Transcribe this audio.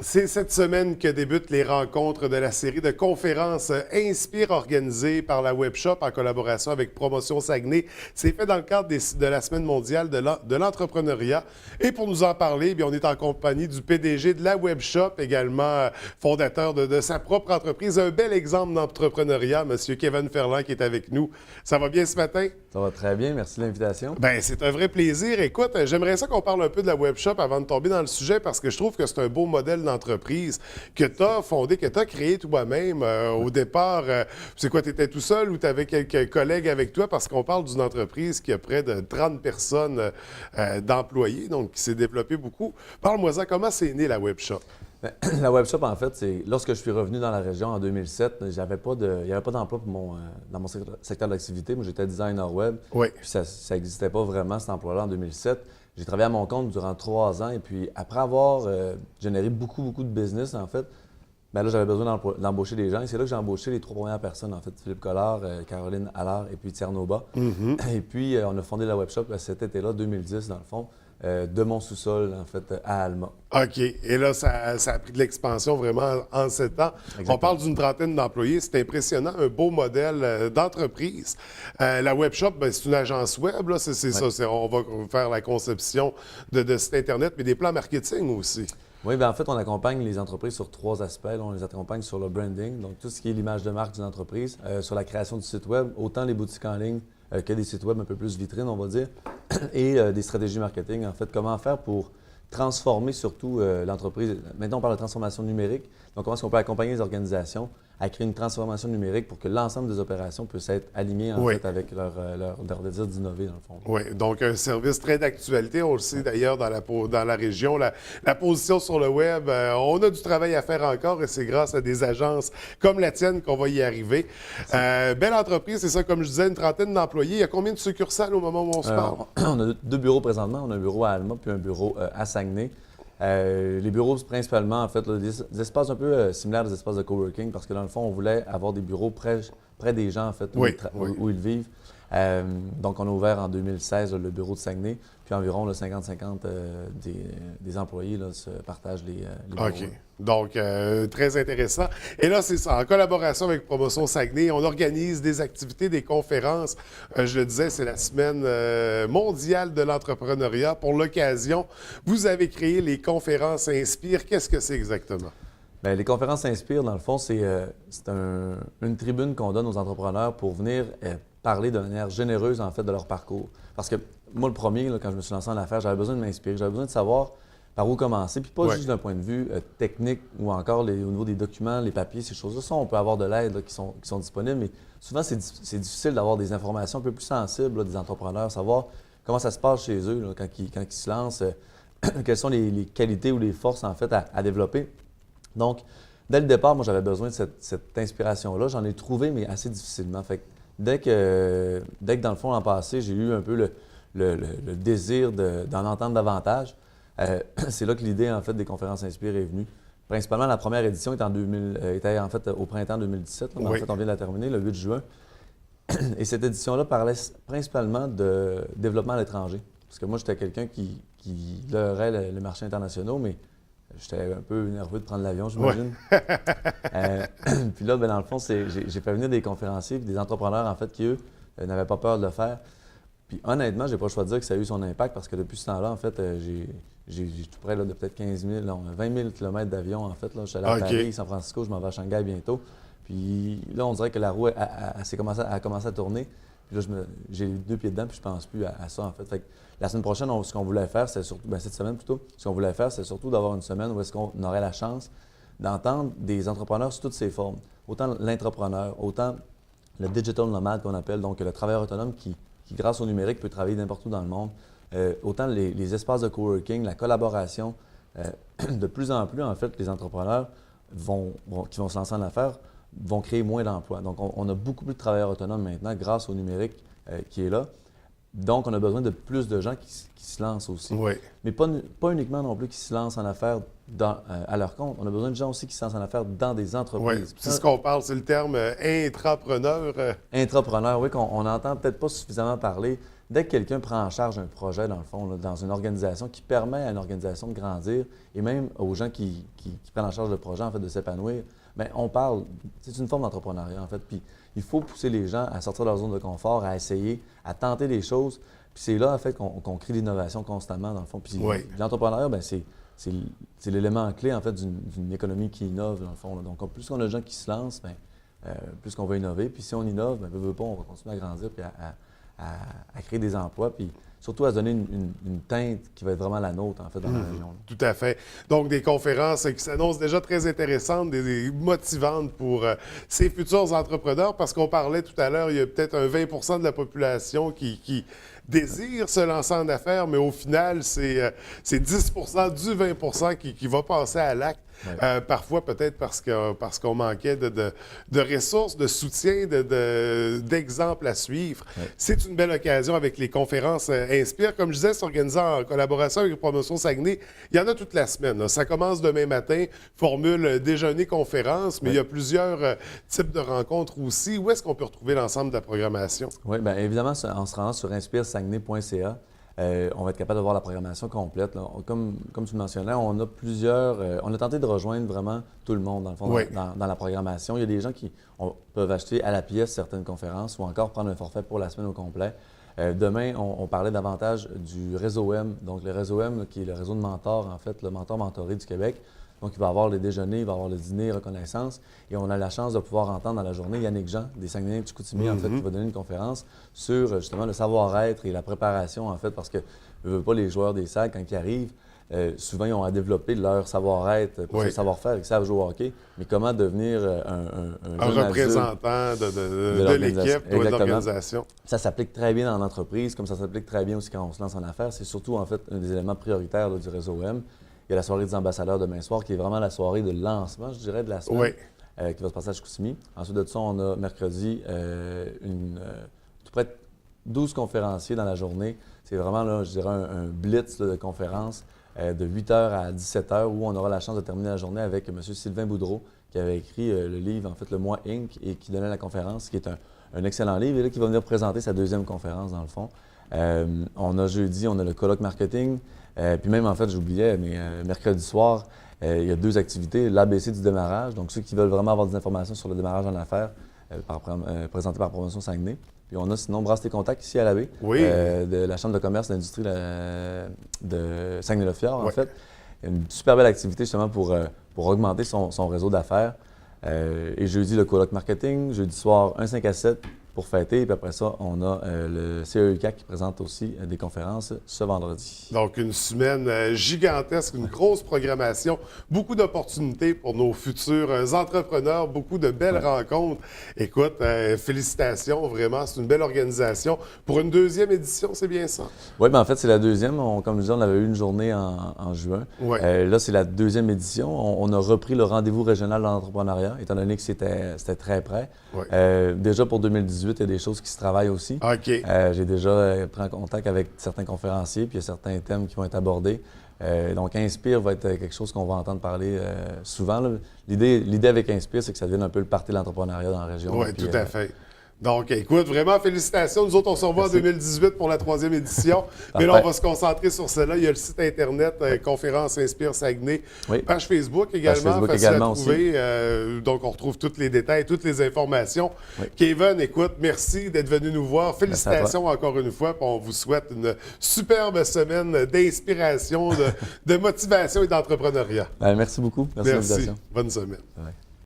C'est cette semaine que débutent les rencontres de la série de conférences Inspire organisées par la Webshop en collaboration avec Promotion Saguenay. C'est fait dans le cadre de la Semaine mondiale de l'entrepreneuriat. Et pour nous en parler, bien, on est en compagnie du PDG de la Webshop, également fondateur de sa propre entreprise. Un bel exemple d'entrepreneuriat, M. Kevin Ferland qui est avec nous. Ça va bien ce matin? Ça va très bien, merci de l'invitation. Bien, c'est un vrai plaisir. Écoute, j'aimerais ça qu'on parle un peu de la Webshop avant de tomber dans le sujet parce que je trouve que c'est un beau modèle d'entreprise que tu as fondé, que tu as créé toi-même. Au départ, c'est quoi, tu étais tout seul ou tu avais quelques collègues avec toi? Parce qu'on parle d'une entreprise qui a près de 30 personnes d'employés, donc qui s'est développée beaucoup. Parle-moi-en, comment c'est né la Webshop? La Webshop, en fait, c'est lorsque je suis revenu dans la région en 2007, il n'y avait pas d'emploi dans mon secteur d'activité. Moi, j'étais designer web. Oui. Puis ça n'existait pas vraiment, cet emploi-là, en 2007. J'ai travaillé à mon compte durant 3 ans. Et puis, après avoir généré beaucoup de business, en fait, bien là, j'avais besoin d'embaucher des gens. Et c'est là que j'ai embauché les 3 premières personnes, en fait. Philippe Collard, Caroline Allard et puis Tiernoba. Et puis, on a fondé la Webshop cet été-là, 2010, dans le fond. De mon sous-sol, en fait, à Alma. OK. Et là, ça a pris de l'expansion vraiment en 7 ans. Exactement. On parle d'une trentaine d'employés. C'est impressionnant, un beau modèle d'entreprise. La Webshop, bien, c'est une agence web. Là. C'est ça. On va faire la conception de site Internet, mais des plans marketing aussi. Oui, bien en fait, on accompagne les entreprises sur 3 aspects. Là, on les accompagne sur le branding, donc tout ce qui est l'image de marque d'une entreprise, sur la création du site web, autant les boutiques en ligne que des sites web un peu plus vitrines, on va dire, et des stratégies marketing. En fait, comment faire pour transformer surtout l'entreprise. Maintenant, on parle de transformation numérique. Donc, comment est-ce qu'on peut accompagner les organisations à créer une transformation numérique pour que l'ensemble des opérations puissent être alignées en fait, avec leur désir d'innover, dans le fond. Oui, donc un service très d'actualité. On le sait d'ailleurs dans la région. La position sur le web, on a du travail à faire encore et c'est grâce à des agences comme la tienne qu'on va y arriver. Belle entreprise, c'est ça, comme je disais, une trentaine d'employés. Il y a combien de succursales au moment où on se parle? On a 2 bureaux présentement. On a un bureau à Alma puis un bureau à Saguenay. Les bureaux, principalement, en fait, là, des espaces un peu similaires aux espaces de coworking parce que, dans le fond, on voulait avoir des bureaux près des gens, en fait, où ils vivent. Donc, on a ouvert en 2016 le bureau de Saguenay, puis environ 50-50 des employés là, se partagent les bureaux. OK. Donc, très intéressant. Et là, c'est ça. En collaboration avec Promotion Saguenay, on organise des activités, des conférences. Je le disais, c'est la Semaine mondiale de l'entrepreneuriat. Pour l'occasion, vous avez créé les conférences Inspire. Qu'est-ce que c'est exactement? Bien, les conférences Inspire, dans le fond, c'est une tribune qu'on donne aux entrepreneurs pour venir parler de manière généreuse, en fait, de leur parcours. Parce que moi, le premier, là, quand je me suis lancé en affaires, j'avais besoin de m'inspirer. J'avais besoin de savoir par où commencer, puis pas juste d'un point de vue technique ou encore au niveau des documents, les papiers, ces choses-là. Ça, on peut avoir de l'aide qui sont disponibles, mais souvent, c'est difficile d'avoir des informations un peu plus sensibles là, des entrepreneurs, savoir comment ça se passe chez eux là, quand ils se lancent, quelles sont les qualités ou les forces, en fait, à développer. Donc, dès le départ, moi, j'avais besoin de cette inspiration-là. J'en ai trouvé, mais assez difficilement. Fait que dès que dans le fond, l'an passé, j'ai eu un peu le désir d'en entendre davantage, c'est là que l'idée, en fait, des conférences Inspire est venue. Principalement, la première édition était en fait au printemps 2017. Là, mais en fait, on vient de la terminer le 8 juin. Et cette édition-là parlait principalement de développement à l'étranger. Parce que moi, j'étais quelqu'un qui leurrait les marchés internationaux, mais j'étais un peu nerveux de prendre l'avion, j'imagine. Puis là, ben, dans le fond, j'ai fait venir des conférenciers et des entrepreneurs, en fait, qui, eux, n'avaient pas peur de le faire. Puis honnêtement, j'ai pas le choix de dire que ça a eu son impact parce que depuis ce temps-là, en fait, j'ai tout près là, de peut-être 20 000 km d'avion, en fait. Là, je suis allé à Paris, San Francisco, je m'en vais à Shanghai bientôt. Puis là, on dirait que la roue a commencé à tourner. Puis là, j'ai les 2 pieds dedans, puis je pense plus à ça, en fait. Fait que la semaine prochaine, ce qu'on voulait faire, c'est surtout, cette semaine plutôt, ce qu'on voulait faire, c'est surtout d'avoir une semaine où est-ce qu'on aurait la chance d'entendre des entrepreneurs sous toutes ces formes. Autant l'entrepreneur, autant le digital nomade qu'on appelle, donc le travailleur autonome qui, grâce au numérique, peut travailler n'importe où dans le monde. Autant les espaces de coworking, la collaboration. De plus en plus, en fait, les entrepreneurs qui vont se lancer en affaires vont créer moins d'emplois. Donc, on a beaucoup plus de travailleurs autonomes maintenant grâce au numérique qui est là. Donc, on a besoin de plus de gens qui se lancent aussi. Oui. Mais pas uniquement non plus qui se lancent en affaires à leur compte. On a besoin de gens aussi qui se lancent en affaires dans des entreprises. Oui, c'est ce qu'on parle, c'est le terme intrapreneur. Intrapreneur, oui, qu'on n'entend peut-être pas suffisamment parler. dès que quelqu'un prend en charge un projet, dans le fond, là, dans une organisation qui permet à une organisation de grandir et même aux gens qui prennent en charge le projet, en fait, de s'épanouir, bien, on parle, c'est une forme d'entrepreneuriat, en fait. Puis il faut pousser les gens à sortir de leur zone de confort, à essayer, à tenter des choses. Puis c'est là, en fait, qu'on crée l'innovation constamment, dans le fond. Puis l'entrepreneuriat, bien, c'est l'élément clé, en fait, d'une économie qui innove, dans le fond, là. Donc, plus on a de gens qui se lancent, bien, plus qu'on va innover. Puis si on innove, bien, veut pas, on va continuer à grandir puis à créer des emplois. Puis surtout à se donner une teinte qui va être vraiment la nôtre, en fait, dans la région. Tout à fait. Donc, des conférences qui s'annoncent déjà très intéressantes, des motivantes pour ces futurs entrepreneurs, parce qu'on parlait tout à l'heure, il y a peut-être un 20 de la population qui désire se lancer en affaires, mais au final, c'est 10 du 20 qui va passer à l'acte. Ouais. Parfois, peut-être parce qu'on manquait de ressources, de soutien, d'exemples à suivre. Ouais. C'est une belle occasion avec les conférences Inspire. Comme je disais, c'est organisé en collaboration avec Promotion Saguenay. Il y en a toute la semaine, là. Ça commence demain matin, formule déjeuner-conférence, mais il y a plusieurs types de rencontres aussi. Où est-ce qu'on peut retrouver l'ensemble de la programmation? Oui, bien évidemment, en se rendant sur inspiresaguenay.ca, on va être capable de voir la programmation complète, là. Comme tu le mentionnais, on a plusieurs. On a tenté de rejoindre vraiment tout le monde, dans le fond, Oui. dans la programmation. Il y a des gens qui peuvent acheter à la pièce certaines conférences ou encore prendre un forfait pour la semaine au complet. Demain, on parlait davantage du réseau M. Donc, le réseau M, là, qui est le réseau de mentors, en fait, le mentor mentoré du Québec. Donc, il va y avoir les déjeuners, il va y avoir le dîner, reconnaissance. Et on a la chance de pouvoir entendre dans la journée Yannick Jean, des Saguenayens de Chicoutimi, en fait, qui va donner une conférence sur justement le savoir-être et la préparation, en fait, parce que je veux pas les joueurs des SAG, quand ils arrivent, souvent, ils ont à développer leur savoir-être, leur savoir-faire, ils savent jouer au hockey, mais comment devenir un jeune représentant de l'équipe ou de l'organisation. Ça s'applique très bien dans l'entreprise, comme ça s'applique très bien aussi quand on se lance en affaires. C'est surtout, en fait, un des éléments prioritaires là, du réseau M. Il y a la soirée des ambassadeurs demain soir, qui est vraiment la soirée de lancement, je dirais, de la semaine, qui va se passer à Chicoutimi. Ensuite de ça, on a mercredi tout près de 12 conférenciers dans la journée. C'est vraiment, là, je dirais, un blitz là, de conférences de 8h à 17h, où on aura la chance de terminer la journée avec M. Sylvain Boudreau, qui avait écrit le livre, en fait, Le Mois Inc., et qui donnait la conférence, qui est un excellent livre, et là, qui va venir présenter sa deuxième conférence, dans le fond. On a jeudi, on a le colloque marketing. Puis même, en fait, j'oubliais, mais mercredi soir, il y a 2 activités. L'ABC du démarrage, donc ceux qui veulent vraiment avoir des informations sur le démarrage en affaires, présenté par Promotion Saguenay. Puis on a sinon Brasse tes contacts ici à la baie, de la Chambre de commerce et d'industrie de Saguenay-le-Fjord, en fait. Une super belle activité justement pour augmenter son réseau d'affaires. Et jeudi, le colloque marketing. Jeudi soir, un 5 à 7 pour fêter. Et puis après ça, on a le CEUCAC qui présente aussi des conférences ce vendredi. Donc, une semaine gigantesque, une grosse programmation, beaucoup d'opportunités pour nos futurs entrepreneurs, beaucoup de belles rencontres. Écoute, félicitations, vraiment, c'est une belle organisation. Pour une deuxième édition, c'est bien ça? Oui, bien en fait, c'est la deuxième. Comme je disais, on avait eu une journée en juin. Là, c'est la deuxième édition. On a repris le rendez-vous régional de l'entrepreneuriat, étant donné que c'était très près. Déjà pour 2018, il y a des choses qui se travaillent aussi. J'ai déjà pris en contact avec certains conférenciers, puis il y a certains thèmes qui vont être abordés. Donc, Inspire va être quelque chose qu'on va entendre parler souvent, là. L'idée avec Inspire, c'est que ça devienne un peu le parti de l'entrepreneuriat dans la région. Oui, tout à fait. Donc, écoute, vraiment, félicitations. Nous autres, on se revoit en 2018 pour la 3e édition. Mais là, on va se concentrer sur cela. Il y a le site Internet, Conférence Inspire Saguenay. Page Facebook également, facile à trouver. Donc, on retrouve tous les détails, toutes les informations. Kevin, écoute, merci d'être venu nous voir. Félicitations encore une fois. Puis on vous souhaite une superbe semaine d'inspiration, de motivation et d'entrepreneuriat. Merci beaucoup. Merci de l'invitation. Bonne semaine. Ouais.